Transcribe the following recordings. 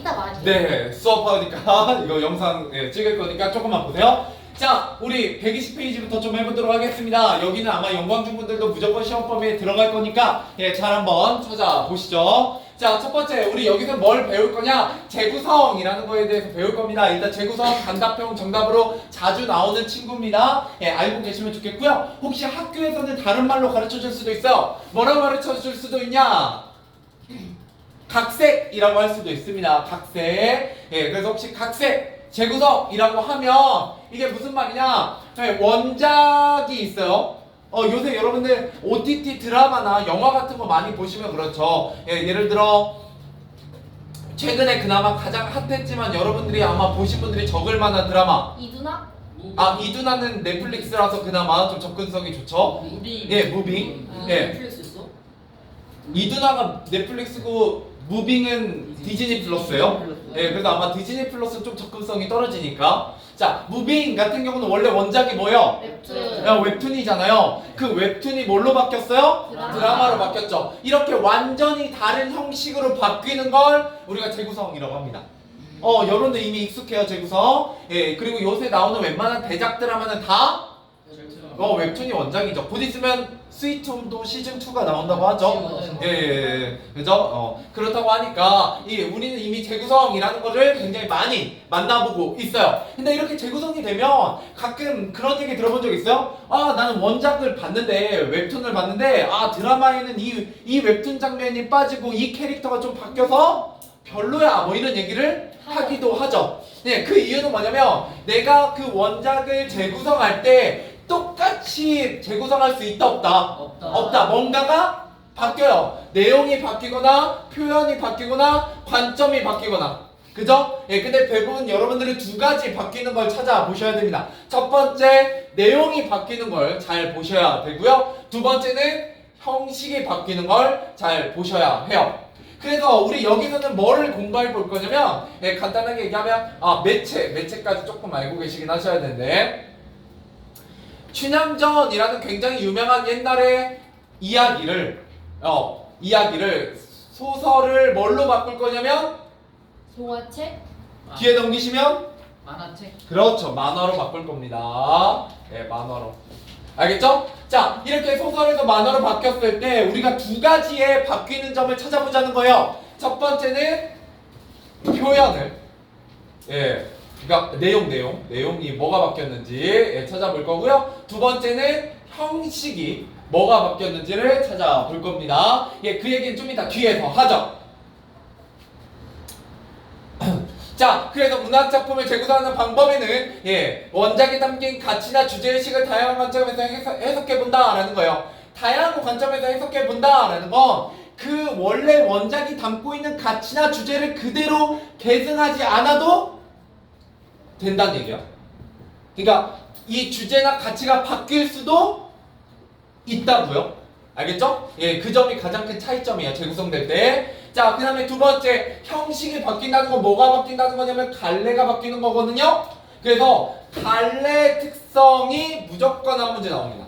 이따 말할게요. 네, 수업하니까 이거 영상 찍을 거니까 조금만 보세요. 자, 우리 120페이지부터 좀 해보도록 하겠습니다. 여기는 아마 영광중 분들도 무조건 시험 범위에 들어갈 거니까 잘 한번 찾아보시죠. 자, 첫 번째 우리 여기서 뭘 배울 거냐? 재구성이라는 거에 대해서 배울 겁니다. 일단 재구성 단답형 정답으로 자주 나오는 친구입니다. 알고 계시면 좋겠고요. 혹시 학교에서는 다른 말로 가르쳐 줄 수도 있어요. 뭐라고 가르쳐 줄 수도 있냐? 각색이라고 할 수도 있습니다. 각색. 그래서 혹시 각색 재구성이라고 하면 이게 무슨 말이냐? 원작이 있어요. 요새 여러분들 OTT 드라마나 영화 같은 거 많이 보시면 그렇죠. 예를 들어 최근에 그나마 가장 핫했지만 여러분들이 아마 보신 분들이 적을 만한 드라마. 이두나? 이두나는 넷플릭스라서 그나마 좀 접근성이 좋죠. 무빙. 무빙. 넷플릭스 있어? 이두나가 넷플릭스고 무빙은 디즈니 플러스예요. 그래서 아마 디즈니 플러스는 좀 접근성이 떨어지니까. 자, 무빙 같은 경우는 원래 원작이 뭐예요? 웹툰. 웹툰이잖아요. 그 웹툰이 뭘로 바뀌었어요? 드라마로 바뀌었죠. 이렇게 완전히 다른 형식으로 바뀌는 걸 우리가 재구성이라고 합니다. 여러분들 이미 익숙해요, 재구성. 그리고 요새 나오는 웬만한 대작 드라마는 다 웹툰이 원작이죠. 곧 있으면 스위트홈도 시즌2가 나온다고 하죠. 그죠? 그렇다고 하니까 우리는 이미 재구성이라는 거를 굉장히 많이 만나보고 있어요. 근데 이렇게 재구성이 되면 가끔 그런 얘기 들어본 적 있어요? 나는 원작을 봤는데, 웹툰을 봤는데, 드라마에는 이 웹툰 장면이 빠지고 이 캐릭터가 좀 바뀌어서 별로야, 뭐 이런 얘기를 하기도 하죠. 그 이유는 뭐냐면 내가 그 원작을 재구성할 때 똑같이 재구성할 수 있다 없다. 뭔가가 바뀌어요. 내용이 바뀌거나 표현이 바뀌거나 관점이 바뀌거나. 그죠? 근데 대부분 여러분들이 두 가지 바뀌는 걸 찾아보셔야 됩니다. 첫 번째, 내용이 바뀌는 걸 잘 보셔야 되고요. 두 번째는 형식이 바뀌는 걸 잘 보셔야 해요. 그래서 우리 여기서는 뭐를 공부해 볼 거냐면, 간단하게 얘기하면 매체까지 조금 알고 계시긴 하셔야 되는데, 춘향전이라는 굉장히 유명한 옛날의 이야기를 소설을 뭘로 바꿀 거냐면 동화책? 뒤에 넘기시면 만화책. 그렇죠, 만화로 바꿀 겁니다. 만화로. 알겠죠? 자, 이렇게 소설에서 만화로 바뀌었을 때 우리가 두 가지의 바뀌는 점을 찾아보자는 거예요. 첫 번째는 표현을 그러니까 내용이 뭐가 바뀌었는지 찾아볼 거고요. 두 번째는 형식이 뭐가 바뀌었는지를 찾아볼 겁니다. 그 얘기는 좀 이따 뒤에서 하죠. 자, 그래서 문학작품을 재구성하는 방법에는 원작에 담긴 가치나 주제의식을 다양한 관점에서 해석해본다라는 거예요. 다양한 관점에서 해석해본다라는 건 그 원래 원작이 담고 있는 가치나 주제를 그대로 계승하지 않아도 된다는 얘기야. 그러니까 이 주제나 가치가 바뀔 수도 있다고요. 알겠죠? 그 점이 가장 큰 차이점이에요, 재구성될 때. 자, 그 다음에 두 번째, 형식이 바뀐다는 건 뭐가 바뀐다는 거냐면 갈래가 바뀌는 거거든요. 그래서 갈래 특성이 무조건 한 문제 나옵니다.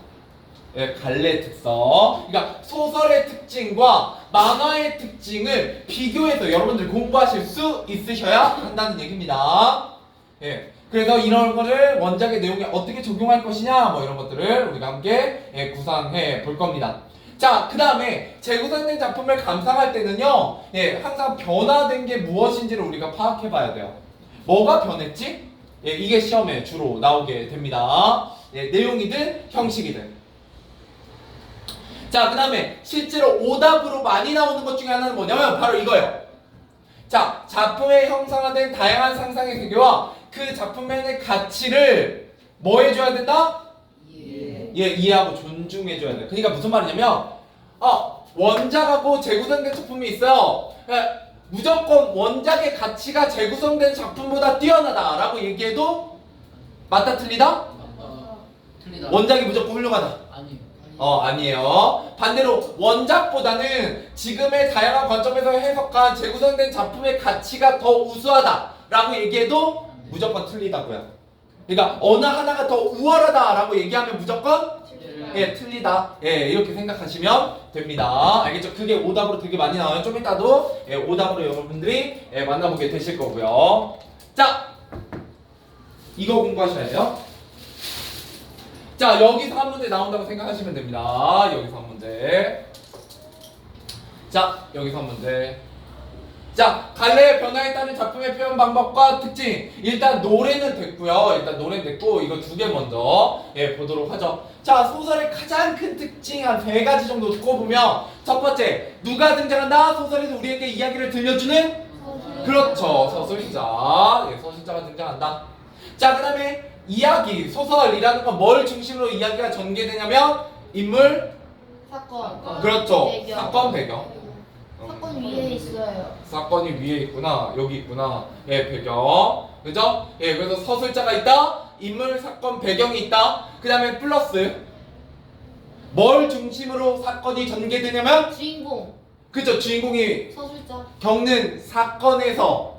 갈래 특성. 그러니까 소설의 특징과 만화의 특징을 비교해서 여러분들 공부하실 수 있으셔야 한다는 얘기입니다. 그래서 이런 거를 원작의 내용에 어떻게 적용할 것이냐, 뭐 이런 것들을 우리가 함께 구상해 볼 겁니다. 자, 그 다음에 재구성된 작품을 감상할 때는요, 항상 변화된 게 무엇인지를 우리가 파악해 봐야 돼요. 뭐가 변했지? 이게 시험에 주로 나오게 됩니다. 내용이든 형식이든. 자, 그 다음에 실제로 오답으로 많이 나오는 것 중에 하나는 뭐냐면 바로 이거예요. 자, 작품에 형성화된 다양한 상상의 세계와 그 작품의 가치를 뭐 해줘야 된다? 이해하고 존중해줘야 돼. 그러니까 무슨 말이냐면 원작하고 재구성된 작품이 있어요. 무조건 원작의 가치가 재구성된 작품보다 뛰어나다라고 얘기해도 맞다 틀리다? 틀리다. 원작이 무조건 훌륭하다. 아니에요. 반대로 원작보다는 지금의 다양한 관점에서 해석한 재구성된 작품의 가치가 더 우수하다라고 얘기해도 무조건 틀리다고요. 그러니까 어느 하나가 더 우월하다라고 얘기하면 무조건 예, 틀리다. 예, 이렇게 생각하시면 됩니다. 알겠죠? 그게 오답으로 되게 많이 나와요. 좀 이따도 예, 오답으로 여러분들이 예, 만나보게 되실 거고요. 자, 이거 공부하셔야 돼요. 자, 여기서 한 문제 나온다고 생각하시면 됩니다. 여기서 한 문제. 자, 여기서 한 문제. 자, 갈래의 변화에 따른 작품의 표현 방법과 특징. 일단 노래는 됐고요. 일단 노래는 됐고 이거 두 개 먼저 예, 보도록 하죠. 자, 소설의 가장 큰 특징 한 세 가지 정도 꼽으면 첫 번째, 누가 등장한다? 소설에서 우리에게 이야기를 들려주는 그렇죠. 서술자. 예, 서술자가 등장한다. 자, 그 다음에 이야기, 소설이라는 건 뭘 중심으로 이야기가 전개되냐면 인물, 사건. 그렇죠. 배경. 사건 배경. 사건 위에 있어요. 사건이 위에 있구나, 여기 있구나. 예, 배경. 그죠? 예, 그래서 서술자가 있다, 인물, 사건, 배경이 있다. 그 다음에 플러스 뭘 중심으로 사건이 전개되냐면 주인공. 그죠? 주인공이 서술자. 겪는 사건에서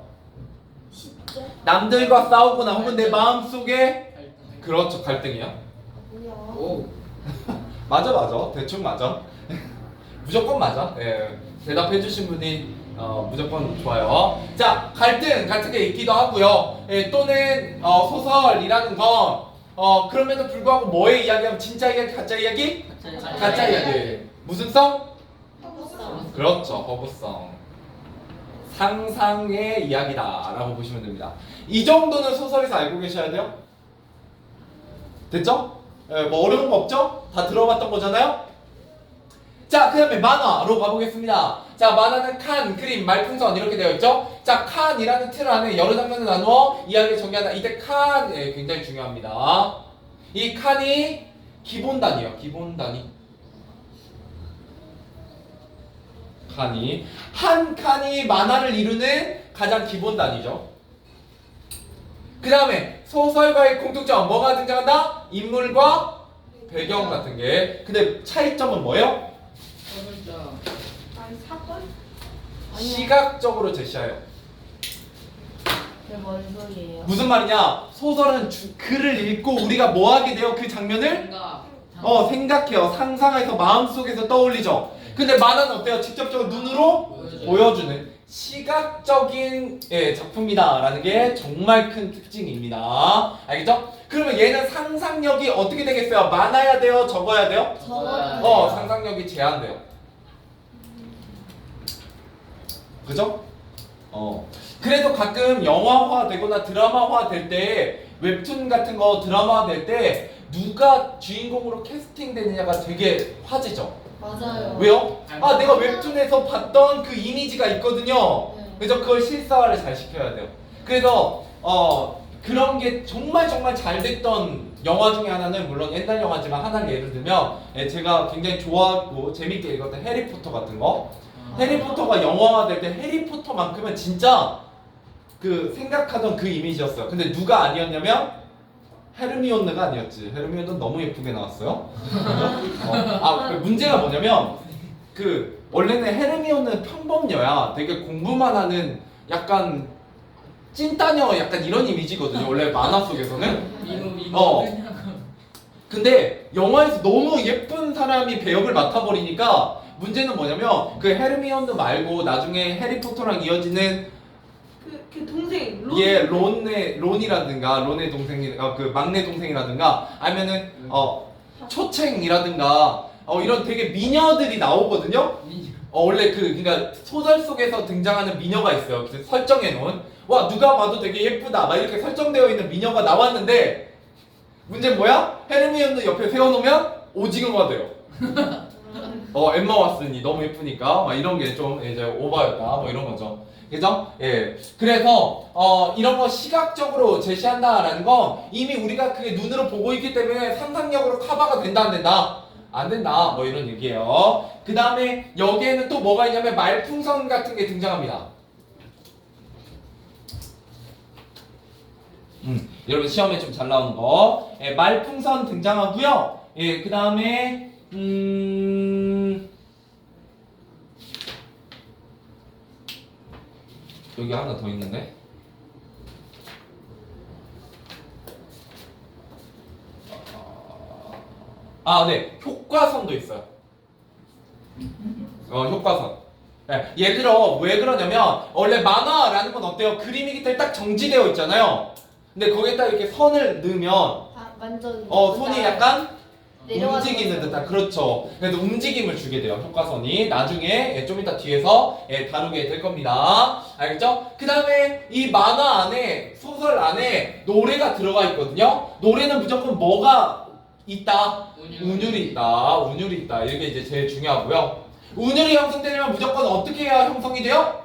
시점. 남들과 싸우거나 혹은 내 마음속에 그렇죠, 갈등이야. 뭐야? 오. 맞아, 맞아. 대충 맞아. 무조건 맞아. 예. 대답해 주신 분이 무조건 좋아요. 자, 갈등 같은 게 있기도 하고요. 예, 또는 소설이라는 건 그럼에도 불구하고 뭐의 이야기하면 진짜 이야기, 가짜 이야기? 가짜 이야기. 무슨 성? 허브성. 그렇죠, 허브성. 상상의 이야기다라고 보시면 됩니다. 이 정도는 소설에서 알고 계셔야 돼요. 됐죠? 예, 뭐 어려운 거 없죠? 다 들어봤던 거잖아요? 자, 그 다음에 만화로 가보겠습니다. 자, 만화는 칸, 그림, 말풍선 이렇게 되어 있죠? 자, 칸이라는 틀 안에 여러 장면을 나누어 이야기를 전개한다. 이때 칸, 예, 굉장히 중요합니다. 이 칸이 기본 단위예요. 기본 단위. 칸이 한 칸이 만화를 이루는 가장 기본 단위죠. 그 다음에 소설과의 공통점 뭐가 등장한다? 인물과 배경 같은 게. 근데 차이점은 뭐예요? 서술자. 아니 사건? 시각적으로 제시해요. 그게 뭔 소리예요? 무슨 말이냐? 소설은 글을 읽고 우리가 뭐 하게 돼요? 그 장면을 생각. 생각해요. 상상해서 마음속에서 떠올리죠. 근데 만화는 어때요? 직접적으로 눈으로 보여주는 시각적인 작품이다라는 게 정말 큰 특징입니다. 알겠죠? 그러면 얘는 상상력이 어떻게 되겠어요? 많아야 돼요? 적어야 돼요? 적어요. 상상력이 제한돼요. 그죠? 그래도 가끔 영화화 되거나 드라마화 될 때 웹툰 같은 거 드라마화 될 때 누가 주인공으로 캐스팅 되느냐가 되게 화제죠. 맞아요. 왜요? 아, 내가 웹툰에서 봤던 그 이미지가 있거든요. 네. 그래서 그걸 실사화를 잘 시켜야 돼요. 그래서 그런 게 정말 정말 잘 됐던 영화 중에 하나는 물론 옛날 영화지만 하나를 예를 들면 제가 굉장히 좋아하고 재밌게 읽었던 해리포터 같은 거. 해리포터가 영화화 될 때 해리포터만큼은 진짜 그 생각하던 그 이미지였어요. 근데 누가 아니었냐면 헤르미온느가 아니었지. 헤르미온느 너무 예쁘게 나왔어요. 문제가 뭐냐면 그 원래는 헤르미온느 평범녀야. 되게 공부만 하는 약간 찐따녀 약간 이런 이미지거든요. 원래 만화 속에서는. 미모. 근데 영화에서 너무 예쁜 사람이 배역을 맡아버리니까 문제는 뭐냐면 그 헤르미온느 말고 나중에 해리포터랑 이어지는 그 동생 론이라든가 론의 동생이 그 막내 동생이라든가 아니면은 초챙이라든가 이런 되게 미녀들이 나오거든요. 원래 그러니까 소설 속에서 등장하는 미녀가 있어요. 그래서 설정해 놓은 와 누가 봐도 되게 예쁘다 막 이렇게 설정되어 있는 미녀가 나왔는데 문제는 뭐야? 헤르미온느 옆에 세워놓으면 오징어가 돼요. 엠마 왓슨이 너무 예쁘니까 막 이런 게 좀 이제 오버였다 뭐 이런 거죠. 그죠? 예. 그래서 이런 거 시각적으로 제시한다라는 건 이미 우리가 그게 눈으로 보고 있기 때문에 상상력으로 커버가 된다 안 된다? 안 된다. 뭐 이런 얘기예요. 그 다음에 여기에는 또 뭐가 있냐면 말풍선 같은 게 등장합니다. 여러분 시험에 좀 잘 나오는 거. 말풍선 등장하고요. 예, 그 다음에 여기 하나 더 있는데. 아, 네. 효과선도 있어요. 효과선. 네, 예를 들어 왜 그러냐면 원래 만화라는 건 어때요? 그림이 깃에 딱 정지되어 있잖아요. 근데 거기에다 이렇게 선을 넣으면 완전. 손이 약간 내려가는 움직이는 거죠. 듯한 그렇죠. 그래서 움직임을 주게 돼요. 효과선이 나중에 좀 이따 뒤에서 다루게 될 겁니다. 알겠죠? 그 다음에 이 만화 안에 소설 안에 노래가 들어가 있거든요. 노래는 무조건 뭐가 있다? 운율이 있다. 운율이 있다. 이게 이제 제일 중요하고요. 운율이 형성되려면 무조건 어떻게 해야 형성이 돼요?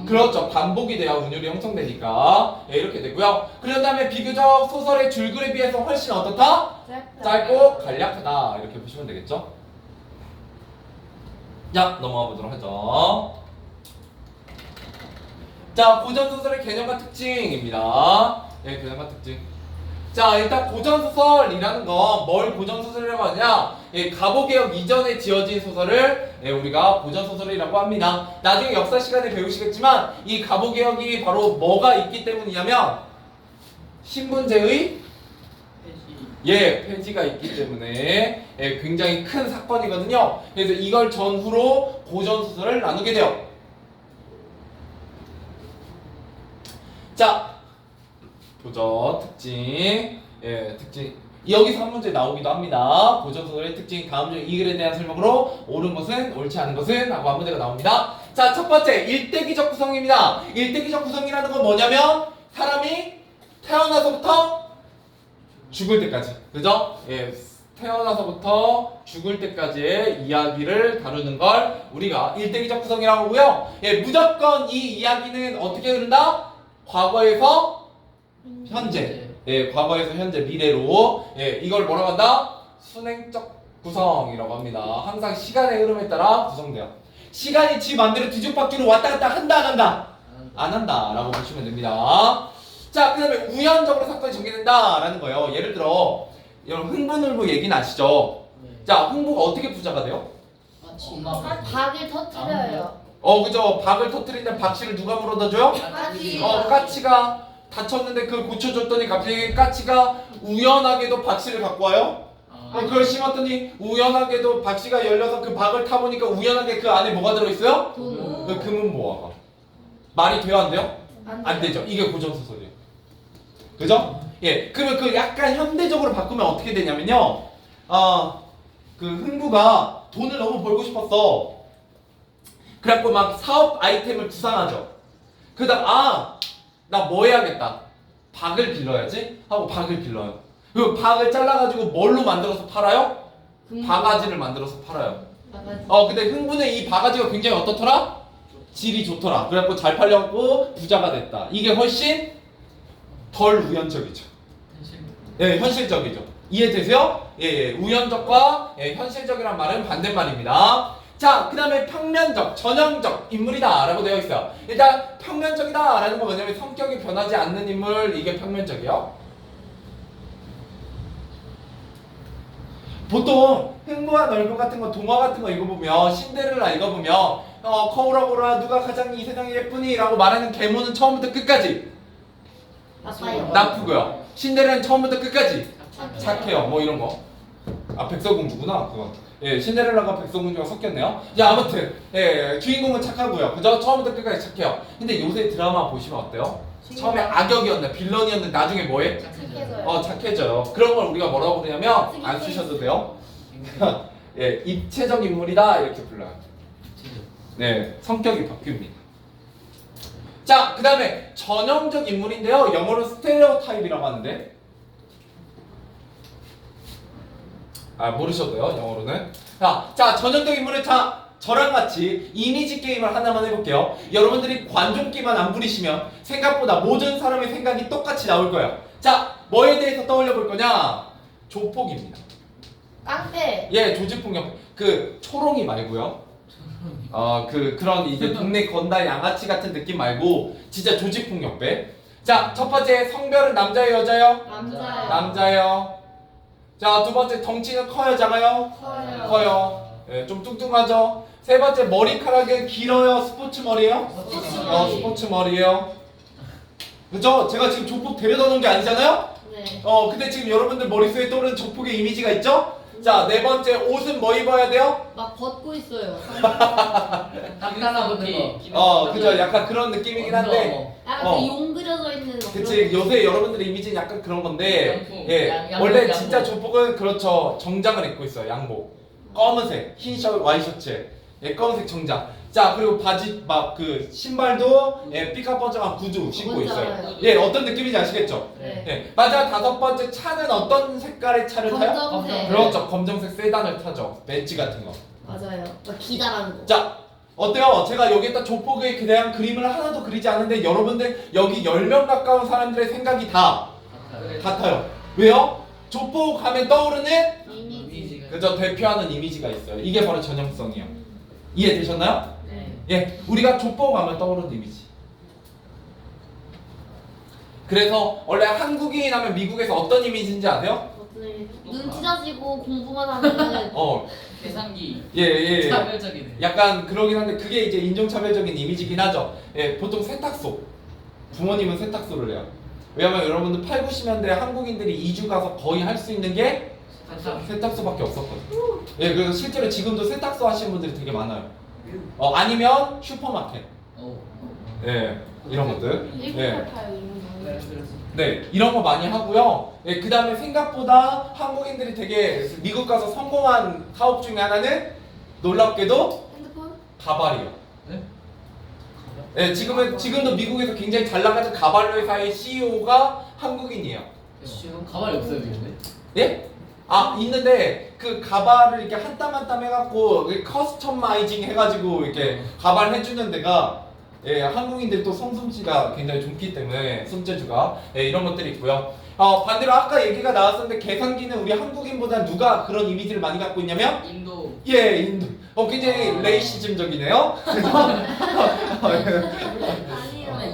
그렇죠. 반복이 돼야 운율이 형성되니까 이렇게 되고요. 그런 다음에 비교적 소설의 줄글에 비해서 훨씬 어떻다? 짧고 간략하다. 이렇게 보시면 되겠죠. 자, 넘어가 보도록 하죠. 자, 고전소설의 개념과 특징입니다. 네, 개념과 특징. 자, 일단 고전소설이라는 건 뭘 고전소설이라고 하냐? 가보개혁 이전에 지어진 소설을 우리가 고전소설이라고 합니다. 나중에 역사 시간에 배우시겠지만 이 가보개혁이 바로 뭐가 있기 때문이냐면 신분제의 폐지가 있기 때문에 굉장히 큰 사건이거든요. 그래서 이걸 전후로 고전소설을 나누게 돼요. 자, 보죠. 특징. 특징. 여기서 한 문제 나오기도 합니다. 고전소설의 특징. 다음 중 이 글에 대한 설명으로 옳은 것은, 옳지 않은 것은 하고 한 문제가 나옵니다. 자, 첫 번째 일대기적 구성입니다. 일대기적 구성이라는 건 뭐냐면 사람이 태어나서부터 죽을 때까지, 그죠? 태어나서부터 죽을 때까지의 이야기를 다루는 걸 우리가 일대기적 구성이라고 하고요. 무조건 이 이야기는 어떻게 흐른다? 과거에서 현재. 과거에서 현재, 미래로. 이걸 뭐라고 한다? 순행적 구성이라고 합니다. 항상 시간의 흐름에 따라 구성돼요. 시간이 지 맘대로 뒤죽박죽으로 왔다 갔다 한다, 안 한다? 안 한다 라고 보시면 됩니다. 자, 그 다음에 우연적으로 사건이 전개된다라는 거예요. 예를 들어 여러분 흥분울부 얘기는 아시죠? 자, 흥부가 어떻게 부자가 돼요? 박을 터뜨려요. 그죠. 박을 터뜨리는데 박씨를 누가 물어다 줘요? 까치가 다쳤는데 그걸 고쳐줬더니 갑자기 까치가 우연하게도 박씨를 갖고 와요. 그걸 심었더니 우연하게도 박씨가 열려서 그 박을 타보니까 우연하게 그 안에 뭐가 들어있어요? 돈. 그 금은보화가. 말이 돼요, 안 돼요? 안 되죠. 이게 고전소설이에요. 그죠? 그러면 그 약간 현대적으로 바꾸면 어떻게 되냐면요. 그 흥부가 돈을 너무 벌고 싶었어. 그래갖고 막 사업 아이템을 구상하죠. 그러다가 나 뭐 해야겠다. 박을 길러야지 하고 박을 길러요. 그 박을 잘라가지고 뭘로 만들어서 팔아요? 바가지를 만들어서 팔아요. 근데 흥부는 이 바가지가 굉장히 어떻더라? 질이 좋더라. 그래갖고 잘 팔려고 부자가 됐다. 이게 훨씬 덜 우연적이죠. 현실적이죠. 이해되세요? 우연적과 현실적이란 말은 반대말입니다. 자, 그 다음에 평면적, 전형적 인물이다 라고 되어 있어요. 일단 평면적이다 라는 건 뭐냐면 성격이 변하지 않는 인물, 이게 평면적이에요. 보통 흥부와 널보 같은 거, 동화 같은 거 읽어보면, 신데렐라 읽어보면 거울아 누가 가장 이 세상에 예쁘니? 라고 말하는 계모는 처음부터 끝까지 나쁘고요. 신데렐라는 처음부터 끝까지 착해요. 뭐 이런 거. 백설공주구나 그건. 신데렐라가 백설공주가 섞였네요. 아무튼 주인공은 착하고요. 그죠? 처음부터 끝까지 착해요. 근데 요새 드라마 보시면 어때요? 처음에 악역이었네, 빌런이었는데 나중에 뭐해? 착해져요. 그런 걸 우리가 뭐라고 부르냐면 안 쓰셔도 돼요. 입체적 인물이다 이렇게 불러요. 성격이 바뀝니다. 자, 그 다음에 전형적 인물인데요. 영어로 스테레오타입이라고 하는데 모르셔도 돼요. 영어로는. 자, 전형적 인물은 저랑 같이 이미지 게임을 하나만 해볼게요. 여러분들이 관종기만 안 부리시면 생각보다 모든 사람의 생각이 똑같이 나올 거예요. 자, 뭐에 대해서 떠올려 볼 거냐? 조폭입니다. 깡패. 조직폭력. 그 초롱이 말고요. 그런 이제 동네 건달 양아치 같은 느낌 말고 진짜 조직폭력배. 자, 첫 번째 성별은 남자예요, 여자예요? 남자요. 남자예요. 자, 두 번째 덩치는 커요, 작아요? 커요. 좀 뚱뚱하죠? 세 번째 머리카락은 길어요, 스포츠 머리예요? 스포츠 머리예요. 그죠? 제가 지금 조폭 데려다 놓은 게 아니잖아요? 네. 근데 지금 여러분들 머릿속에 떠오르는 조폭의 이미지가 있죠? 자, 네 번째 옷은 뭐 입어야 돼요? 막 벗고 있어요. 단단한 거. 그죠. 약간 그런 느낌이긴 한데. 약간 그용 그려져 있는 막 그치. 요새 여러분들의 이미지는 약간 그런 건데. 양복. 예. 양복, 원래 양복. 진짜 조폭은 그렇죠. 정장을 입고 있어요. 양복. 검은색, 흰 셔츠, 와이셔츠. 예, 검은색 정장. 자, 그리고 바지, 막 그 신발도 예, 삐까뻔쩍한 구두 신고 뭔지 있어요. 알아요. 예, 어떤 느낌인지 아시겠죠? 네. 예. 마지막 다섯 번째 차는 어떤 색깔의 차를 타요? 검정색. 그렇죠. 검정색 세단을 타죠. 벤츠 같은 거. 맞아요. 막 기다란 거. 자, 어때요? 제가 여기에다 조폭에 대한 그림을 하나도 그리지 않은데 여러분들 여기 10명 가까운 사람들의 생각이 다 같아요. 왜요? 조폭 하면 떠오르는 이미지. 그저 대표하는 이미지가 있어요. 이게 바로 전형성이에요. 이해되셨나요? 네. 예, 우리가 조폭 하면 떠오르는 이미지. 그래서 원래 한국인 하면 미국에서 어떤 이미지인지 아세요? 눈 찢어지고 공부만 하면은 계산기. 예. 차별적이네. 약간 그러긴 한데 그게 이제 인종차별적인 이미지긴 하죠. 예, 보통 세탁소. 부모님은 세탁소를 해요. 왜냐면 여러분들 8, 90년대 한국인들이 이주 가서 거의 할 수 있는 게 세탁소밖에 없었거든요. 예, 그래서 실제로 지금도 세탁소 하시는 분들이 되게 많아요. 아니면 슈퍼마켓. 예, 이런 것들. 예. 1988 이런 거. 네, 이런 거 많이 하고요. 예, 그 다음에 생각보다 한국인들이 되게 미국 가서 성공한 사업 중에 하나는 놀랍게도 핸드폰? 가발이요. 네? 예, 지금도 미국에서 굉장히 잘 나가는 가발 회사의 CEO가 한국인이에요. 지금 가발이 없어요, 근데? 예? 있는데 그 가발을 이렇게 한 땀 한 땀 해갖고 커스터마이징 해가지고 이렇게 가발 해주는 데가 예, 한국인들이 또 손솜씨가 굉장히 좋기 때문에 손재주가 예, 이런 것들이 있고요. 반대로 아까 얘기가 나왔었는데 계산기는 우리 한국인보다 누가 그런 이미지를 많이 갖고 있냐면 인도. 예, 인도. 굉장히 레이시즘적이네요. 아니요.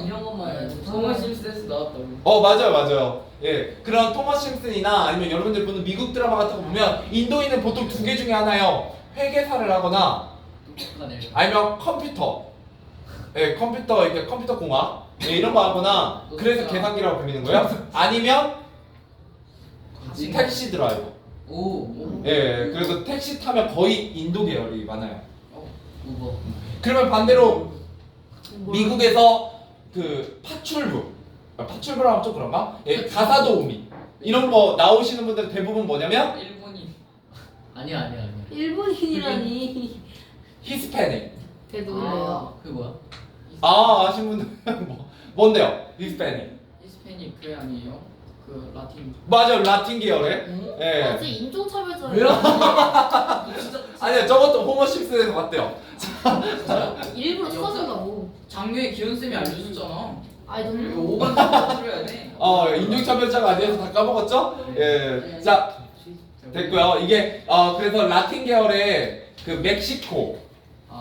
이런 것만 정말 심스에서 나왔다고. 맞아요. 예, 그런 토머스 심슨이나 아니면 여러분들 보는 미국 드라마 같은 거 보면 인도인은 보통 두 개 중에 하나예요. 회계사를 하거나 아니면 컴퓨터. 예, 컴퓨터 공학. 예, 이런 거 하거나 그래서 계산기라고 불리는 거예요. 아니면 택시 드라이버. 오. 예, 그래서 택시 타면 거의 인도 계열이 많아요. 우버. 그러면 반대로 미국에서 그 파출부라고 하면 좀 그런가? 예, 가사도우미 이런 거 나오시는 분들 대부분 뭐냐면 일본인. 아니야. 일본인이라니. 히스패닉. 그래도 그래요. 그게 뭐야? 아시는 분들 뭔데요? 히스패닉. 히스패닉 그게 아니에요? 그 라틴. 맞아요, 라틴 계열의. 예. 아직 인종차별자. 아니요, 저것도 호모 심슨에서 봤대요. 일부러 써준다고. 작년에 기현쌤이 알려줬잖아. 아이 이거 너무. 5번 틀어야 돼. 인종차별자가 아니어서 다 까먹었죠? 예. 자, 됐고요. 이게 그래서 라틴 계열의 그 멕시코,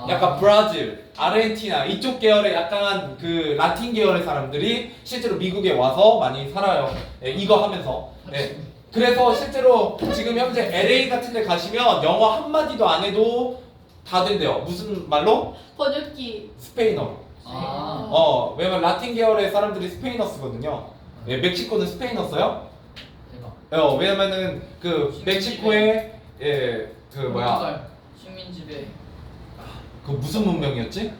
약간 브라질, 아르헨티나 이쪽 계열의 약간 그 라틴 계열의 사람들이 실제로 미국에 와서 많이 살아요. 예, 이거 하면서. 예. 그래서 실제로 지금 현재 LA 같은 데 가시면 영어 한마디도 안 해도 다 된대요. 무슨 말로? 번역기. 스페인어. 왜냐면 라틴 계열의 사람들이 스페인어 쓰거든요. 예, 멕시코는 스페인어 써요? 대박. 왜냐면은 그 멕시코의 그 뭐야? 식민지배. 그 무슨 문명이었지?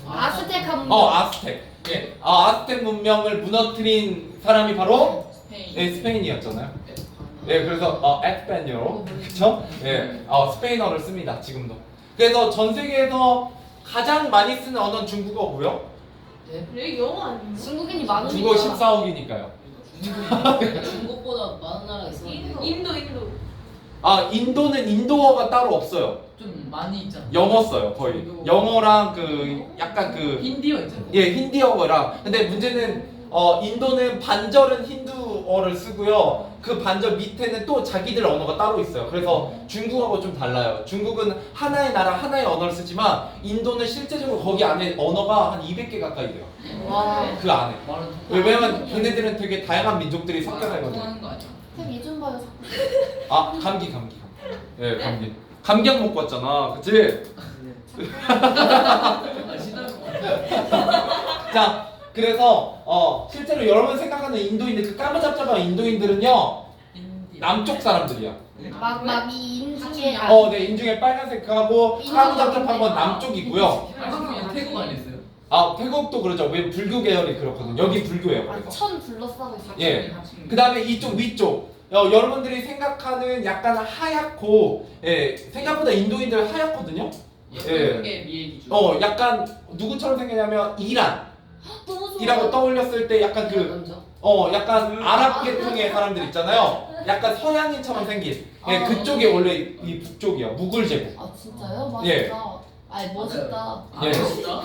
아스테카 문명. 아스텍. 예. 아스텍 문명을 무너뜨린 사람이 바로 스페인. 스페인이었잖아요. 예, 그래서 에스파뇰, 그렇죠? 예, 스페인어를 씁니다 지금도. 그래서 전 세계에서 가장 많이 쓰는 언어는 중국어고요. 여기 영어 아니에요? 중국인이 많으니까. 중국어 14억이니까요. 중국보다 많은 나라가 있었는데. 인도. 인도는 인도어가 따로 없어요. 좀 많이 있잖아. 영어 써요 거의. 영어랑 그 약간 그 힌디어 있잖아. 예, 힌디어어랑. 근데 문제는 인도는 반절은 힌두어를 쓰고요. 그 반절 밑에는 또 자기들 언어가 따로 있어요. 그래서 중국하고 좀 달라요. 중국은 하나의 나라, 하나의 언어를 쓰지만 인도는 실제적으로 거기 안에 언어가 한 200개 가까이 돼요. 와. 그 안에. 말은 왜냐면 걔네들은 되게 다양한 민족들이 섞여 살거든요. 통하는 거 아니야? 쌤 예좀 봐요. 자꾸. 감기. 예, 감기. 감기약 먹고 왔잖아. 그치? 자, 그래서 실제로 여러분 생각하는 인도인들, 그 까무잡잡한 인도인들은요 힌디. 남쪽 사람들이야. 막이 인중에 네, 인중에 빨간색하고 하고 접촉한 건 남쪽이고요. 그냥 태국 아니었어요? 아, 태국도 그러죠. 왜 불교 계열이 그렇거든요. 여기 불교예요. 그래서. 천 둘러싸고 있어. 예. 그 다음에 이쪽 위쪽. 여러분들이 생각하는 약간 하얗고, 예, 생각보다 인도인들 하얗거든요. 예쁘게 미얘기죠. 약간 누구처럼 생겼냐면 이란. 너무 좋아. 이라고 떠올렸을 때 약간 약간 아랍 계통의 사람들 있잖아요. 약간 서양인처럼 생긴. 예, 그쪽이 원래 이 북쪽이야. 무굴 제국. 아 진짜요? 예. 맛있다. 아니 멋있다. 예. 진짜?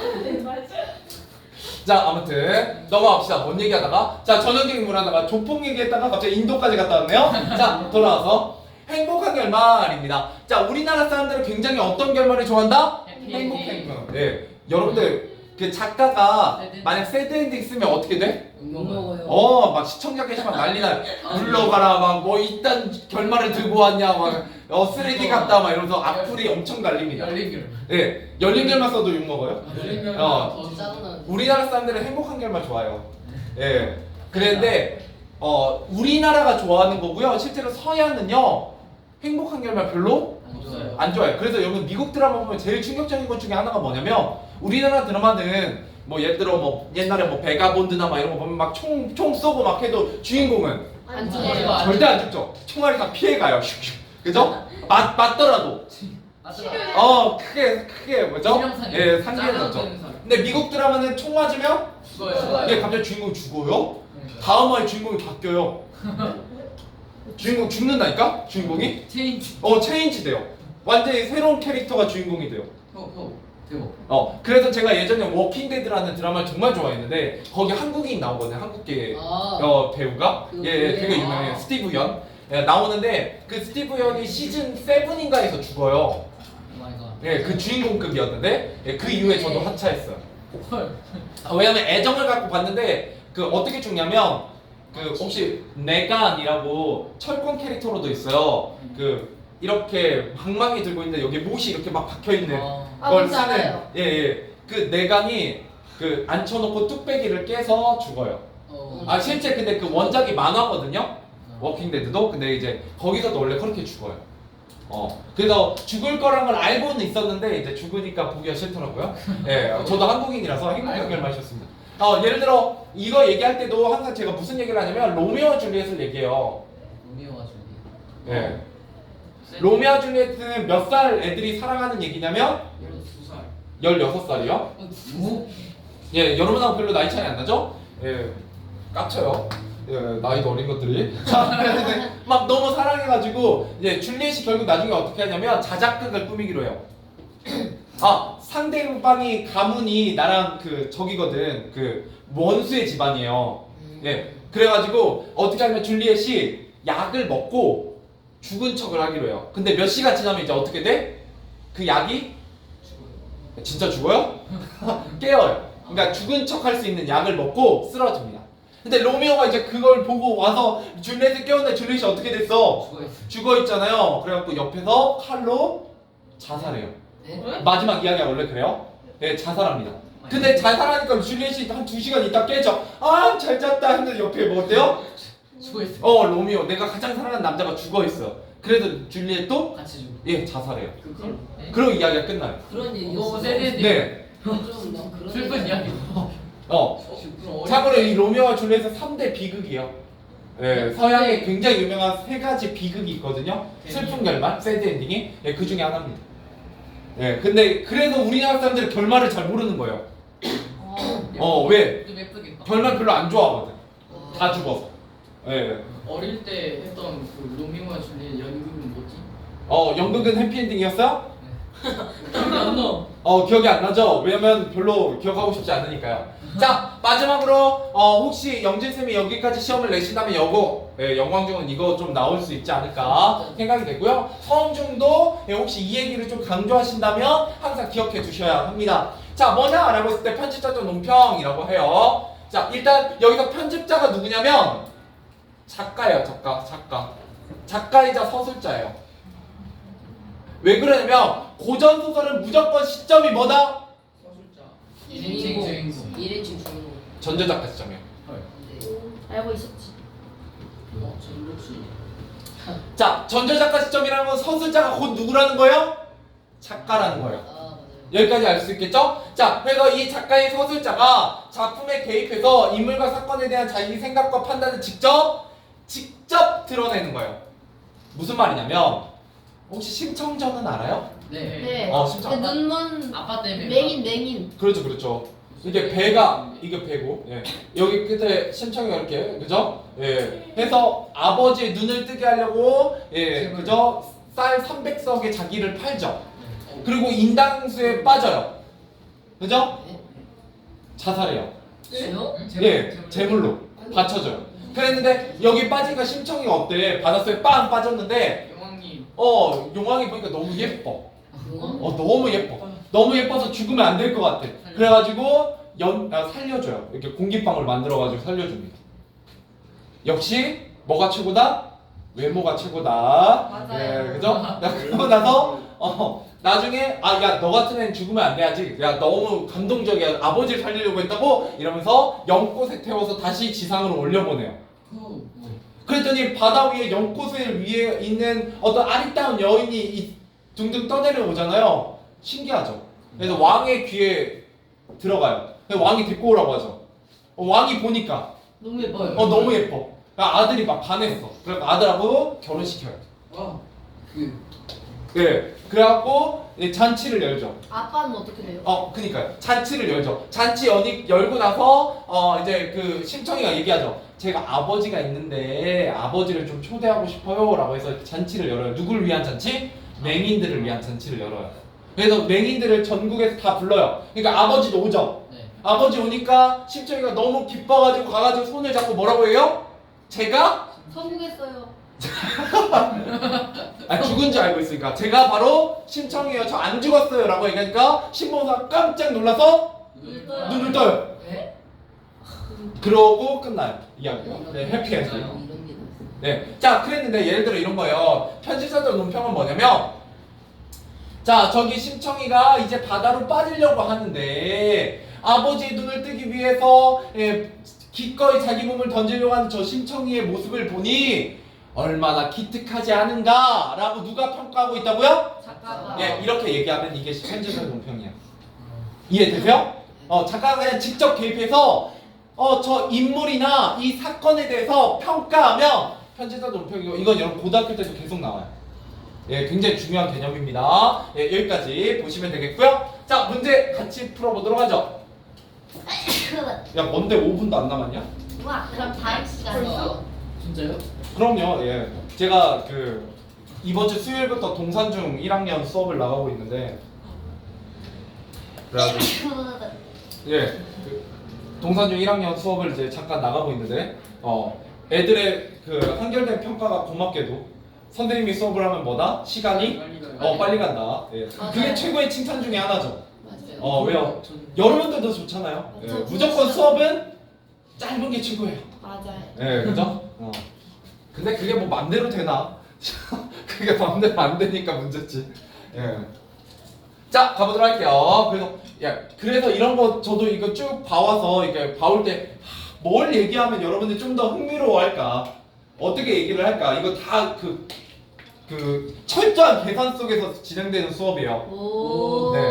자, 아무튼 넘어갑시다. 뭔 얘기하다가 전형적인 인물 하다가 조폭 얘기했다가 갑자기 인도까지 갔다 왔네요. 자, 돌아와서 행복한 결말입니다. 자, 우리나라 사람들은 굉장히 어떤 결말을 좋아한다? 행복한 결말. 네, 여러분들 그 작가가 만약 새드 엔딩 쓰면 어떻게 돼? 못 먹어요. 막 시청자 게시판 난리나. 물러가라 막 뭐 이딴 결말을 들고 왔냐 막 쓰레기 같다 막 이러면서 악플이 엄청 달립니다. 열린 결. 네, 열린 결말 써도 욕 먹어요? 열린 결. 어. 우리나라 사람들은 행복한 결말 좋아해요. 예. 그런데 우리나라가 좋아하는 거고요. 실제로 서양은요 행복한 결말 별로 없어요. 안 좋아해요. 그래서 여러분 미국 드라마 보면 제일 충격적인 것 중에 하나가 뭐냐면 우리나라 드라마는 뭐 예를 들어 뭐 옛날에 뭐 베가본드나 막 이런 거 보면 막 총 쏘고 막 해도 주인공은 안 좋아요. 좋아요. 절대 안 죽죠. 총알이 다 피해가요. 슉슉. 그죠? 맞더라도. 크게 뭐죠? 예, 상기해졌죠. 근데 미국 드라마는 총 맞으면 죽어요. 갑자기 주인공이 죽어요? 다음 화에 주인공이 바뀌어요. 주인공 죽는다니까? 주인공이? 체인지. 체인지 돼요. 완전히 새로운 캐릭터가 주인공이 돼요. 대박. 그래서 제가 예전에 워킹데드라는 드라마를 정말 좋아했는데 거기 한국인 나오거든요. 한국계 배우가 되게 유명해요. 스티브 연 나오는데 그 스티브 연이 시즌 7인가에서 죽어요. 그 주인공급이었는데 그 이후에 저도 하차했어요. 왜냐면 애정을 갖고 봤는데 그 어떻게 죽냐면 그 혹시 네간이라고 철권 캐릭터로도 있어요. 그 이렇게 방망이 들고 있는데 여기 못이 이렇게 막 박혀 있는 걸 뭔지 알아요. 그 네간이 그 앉혀놓고 뚝배기를 깨서 죽어요. 실제 근데 그 원작이 만화거든요. 워킹데드도. 근데 이제 거기서도 원래 그렇게 죽어요. 그래서 죽을 거란 걸 알고는 있었는데 이제 죽으니까 보기가 싫더라고요. 저도 한국인이라서 행복한 결말이셨습니다. 예를 들어 이거 얘기할 때도 항상 제가 무슨 얘기를 하냐면 로미오와 줄리엣을 얘기해요. 로미오와 줄리엣. 로미오와 줄리엣은 몇 살 애들이 사랑하는 얘기냐면 16살이요. 여러분하고 별로 나이 차이 안 나죠? 깝쳐요. 나이도 어린 것들이. 막 너무 사랑해가지고 이제 줄리엣이 결국 나중에 어떻게 하냐면 자작극을 꾸미기로 해요. 상대방이 가문이 나랑 그 저기거든. 그 원수의 집안이에요. 그래가지고 어떻게 하면 줄리엣이 약을 먹고 죽은 척을 하기로 해요. 근데 몇 시간 지나면 이제 어떻게 돼? 그 약이 진짜 죽어요? 깨어요. 그러니까 죽은 척 할 수 있는 약을 먹고 쓰러집니다. 근데 로미오가 이제 그걸 보고 와서 줄리엣을 깨웠는데 줄리엣이 어떻게 됐어? 죽어 있잖아요. 그래갖고 옆에서 칼로 자살해요. 마지막 이야기가 원래 그래요? 자살합니다. 근데 자살하니까 줄리엣이 한 2시간 있다 깨져. 잘 잤다 했는데 옆에 뭐 어때요? 죽어있어. 로미오 내가 가장 사랑하는 남자가 죽어있어. 그래도 줄리엣도 같이 죽어. 자살해요. 그리고 이야기가 끝나요. 그런 얘기였어. 세대. 네. 슬픈 이야기. 참고로 이 로미오와 줄리엣은 3대 비극이에요. 서양에 굉장히 유명한 3가지 비극이 있거든요. 슬픈 결말, 새드 엔딩이 그 중에 하나입니다. 근데 그래도 우리나라 사람들은 결말을 잘 모르는 거예요. 왜? 좀 예쁘겠다. 결말 별로 안 좋아하거든. 다 죽어서. 어릴 때 했던 그 로미오와 줄리엣 연극은 뭐지? 연극은 해피엔딩이었어요? 기억이 안 나. 기억이 안 나죠? 왜냐면 별로 기억하고 싶지 않으니까요. 자, 마지막으로 혹시 영진쌤이 여기까지 시험을 내신다면 영광중은 이거 좀 나올 수 있지 않을까 생각이 되고요. 서울중도 혹시 이 얘기를 좀 강조하신다면 항상 기억해 두셔야 합니다. 자, 뭐냐? 라고 했을 때 편집자적 논평이라고 해요. 자, 일단 여기서 편집자가 누구냐면 작가예요. 작가이자 서술자예요. 왜 그러냐면 고전소설은 무조건 시점이 뭐다? 주인공. 전자작가 시점이에요. 알고 있었지. 자, 전조작가 시점이라는 건 서술자가 곧 누구라는 거예요? 작가라는 거예요. 아 맞아요. 여기까지 알 수 있겠죠? 자, 그래서 이 작가의 서술자가 작품에 개입해서 인물과 사건에 대한 자기 생각과 판단을 직접 드러내는 거예요. 무슨 말이냐면 혹시 심청전은 알아요? 네. 네. 심청. 그 눈먼 아빠 때문에. 맹인. 그렇죠. 이게 배가 이게 배고, 예. 여기 끝에 심청이가 이렇게, 그죠? 예. 해서 아버지의 눈을 뜨게 하려고, 예, 그죠? 쌀 300석에 자기를 팔죠. 그리고 인당수에 빠져요. 그죠? 자살해요. 왜요? 예, 제물로 바쳐져요. 그랬는데 여기 빠지니까 심청이가 어때? 바닷속에 빵 빠졌는데 영왕님. 용왕이 보니까 너무 예뻐. 용왕? 너무 예뻐. 너무 예뻐서 죽으면 안 될 것 같아. 그래가지고 살려줘요. 이렇게 공기방울 만들어가지고 살려줍니다. 역시 뭐가 최고다? 외모가 최고다. 맞아요. 예, 그죠? 그러고 나서 나중에 야 너 같은 애는 죽으면 안 돼야지. 야 너무 감동적이야. 아버지를 살리려고 했다고 이러면서 연꽃에 태워서 다시 지상으로 올려보내요. 그랬더니 바다 위에 연꽃을 위에 있는 어떤 아리따운 여인이 둥둥 떠내려오잖아요. 신기하죠. 그래서 왕의 귀에 들어가요. 그래서 왕이 데리고 오라고 하죠. 왕이 보니까 너무 예뻐요. 너무 예뻐. 그러니까 아들이 막 반했어. 그래서 아들하고 결혼시켜요. 와. 예. 그래갖고 잔치를 열죠. 아빠는 어떻게 돼요? 그니까요. 잔치를 열죠. 잔치 열고 나서 이제 그 심청이가 얘기하죠. 제가 아버지가 있는데 아버지를 좀 초대하고 싶어요라고 해서 잔치를 열어요. 누굴 위한 잔치? 맹인들을 위한 잔치를 열어요. 그래서 맹인들을 전국에서 다 불러요. 그러니까 아버지도 오죠. 네. 아버지 오니까 심청이가 너무 기뻐가지고 가가지고 손을 잡고 뭐라고 해요? 제가 성공했어요. 죽은 줄 알고 있으니까 제가 바로 심청이에요. 저 안 죽었어요 라고 얘기하니까 신봉사가 깜짝 놀라서 눈을 떠요. 네? 그러고 끝나요 이야기가. 네, 해피엔딩. 이런 게 있어요. 네, 자 그랬는데 예를 들어 이런 거예요. 편집자들 논평은 뭐냐면 자 저기 심청이가 이제 바다로 빠지려고 하는데 아버지의 눈을 뜨기 위해서 기꺼이 자기 몸을 던지려고 하는 저 심청이의 모습을 보니 얼마나 기특하지 않은가 라고 누가 평가하고 있다고요? 작가가. 예, 이렇게 얘기하면 이게 편집자들 논평이야. 이해되세요? 작가가 그냥 직접 개입해서 저 인물이나 이 사건에 대해서 평가하면 편집자 논평이고 이건 여러분 고등학교 때도 계속 나와요. 예, 굉장히 중요한 개념입니다. 예, 여기까지 보시면 되겠고요. 자, 문제 같이 풀어보도록 하죠. 야, 뭔데 5분도 안 남았냐? 와, 그럼 다음 시간에. 진짜요? 그럼요. 예, 제가 이번 주 수요일부터 동산중 1학년 수업을 나가고 있는데 그래가지고 동산중 1학년 수업을 이제 잠깐 나가고 있는데 애들의 그 한결된 평가가 고맙게도 선생님이 수업을 하면 뭐다? 시간이 빨리 간다. 예. 그게 맞아요. 최고의 칭찬 중에 하나죠. 맞아요. 왜요? 여러분 때도 좋잖아요. 예, 맞죠. 무조건 수업은 짧은 게 최고예요. 맞아요. 예, 그죠? 근데 그게 뭐 맘대로 되나? 그게 맘대로 안 되니까 문제지. 예. 자, 가보도록 할게요. 그래서 이런 거 저도 이거 쭉 봐와서 이게 봐올 때 뭘 얘기하면 여러분들이 좀 더 흥미로워할까? 어떻게 얘기를 할까? 이거 다 철저한 계산 속에서 진행되는 수업이에요. 오. 네.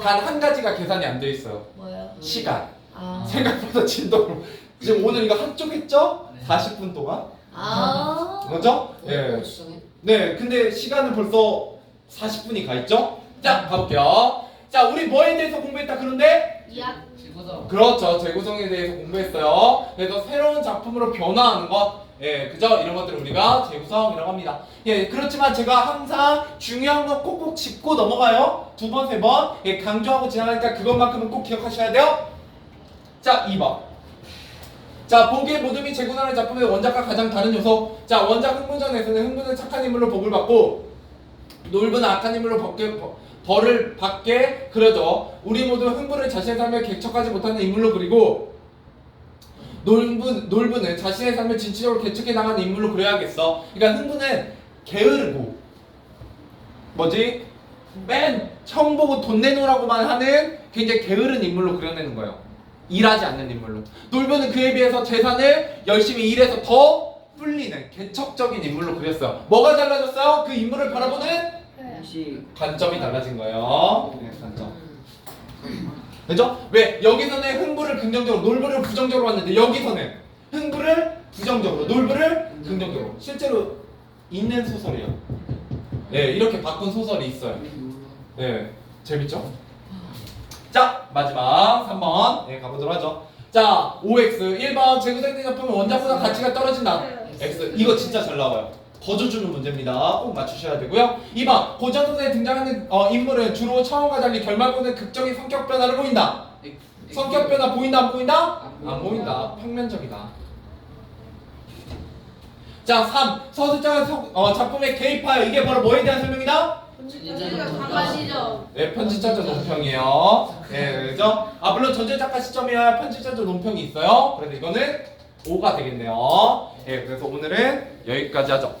단 한 가지가 계산이 안 돼 있어요. 뭐요? 시간. 아. 생각보다 진도로. 지금 오늘 이거 한쪽 했죠? 40분 동안. 아. 그죠? 예. 네, 근데 시간은 벌써 40분이 가 있죠? 자, 가볼게요. 자, 우리 뭐에 대해서 공부했다 그런데? 이학. 지구다. 그렇죠. 재구성에 대해서 공부했어요. 그래서 새로운 작품으로 변화하는 것, 예, 그죠? 이런 것들을 우리가 재구성이라고 합니다. 예, 그렇지만 제가 항상 중요한 거 꼭꼭 짚고 넘어가요. 2번, 3번. 예, 강조하고 지나가니까 그것만큼은 꼭 기억하셔야 돼요. 자, 2번. 자, 보기에 모두 및 재구성하는 작품의 원작과 가장 다른 요소. 자, 원작 흥분전에서는 흥분은 착한 인물로 복을 받고 놀부는 악한 인물로 벌을 받게 그려져. 우리 모두 흥분을 자신의 삶에 개척하지 못하는 인물로 그리고 놀부는 자신의 삶을 진취적으로 개척해 나가는 인물로 그려야겠어. 그러니까 흥분은 게으르고 맨 형 보고 돈 내놓으라고만 하는 굉장히 게으른 인물로 그려내는 거예요. 일하지 않는 인물로. 놀부는 그에 비해서 재산을 열심히 일해서 더 뿔리는 개척적인 인물로 그렸어요. 뭐가 달라졌어요? 그 인물을 바라보는 혹시 관점이 달라진 거예요. 네, 관점. 그죠? 왜? 여기서는 흥부를 긍정적으로, 놀부를 부정적으로 봤는데 여기서는 흥부를 부정적으로, 놀부를 긍정적으로. 실제로 있는 소설이에요. 네, 이렇게 바꾼 소설이 있어요. 네, 재밌죠? 자, 마지막 3번 네, 가보도록 하죠. 자, OX 1번 재구성된 작품은 원작보다 가치가 떨어진다. X 이거 진짜 잘 나와요. 거저주는 문제입니다. 꼭 맞추셔야 되고요. 2번 고전소설에 등장하는 인물은 주로 처음과 달리 결말부는 극적인 성격 변화를 보인다. 성격 변화 보인다 안 보인다? 안 보인다. 평면적이다. 자, 3 서술자가 작품에 개입하여 이게 바로 뭐에 대한 설명이다? 강아지죠. 네, 편집자적 논평이에요. 네, 그죠? 아, 물론 전제작가 시점이야 편집자적 논평이 있어요. 그래서 이거는 5가 되겠네요. 네, 그래서 오늘은 여기까지 하죠.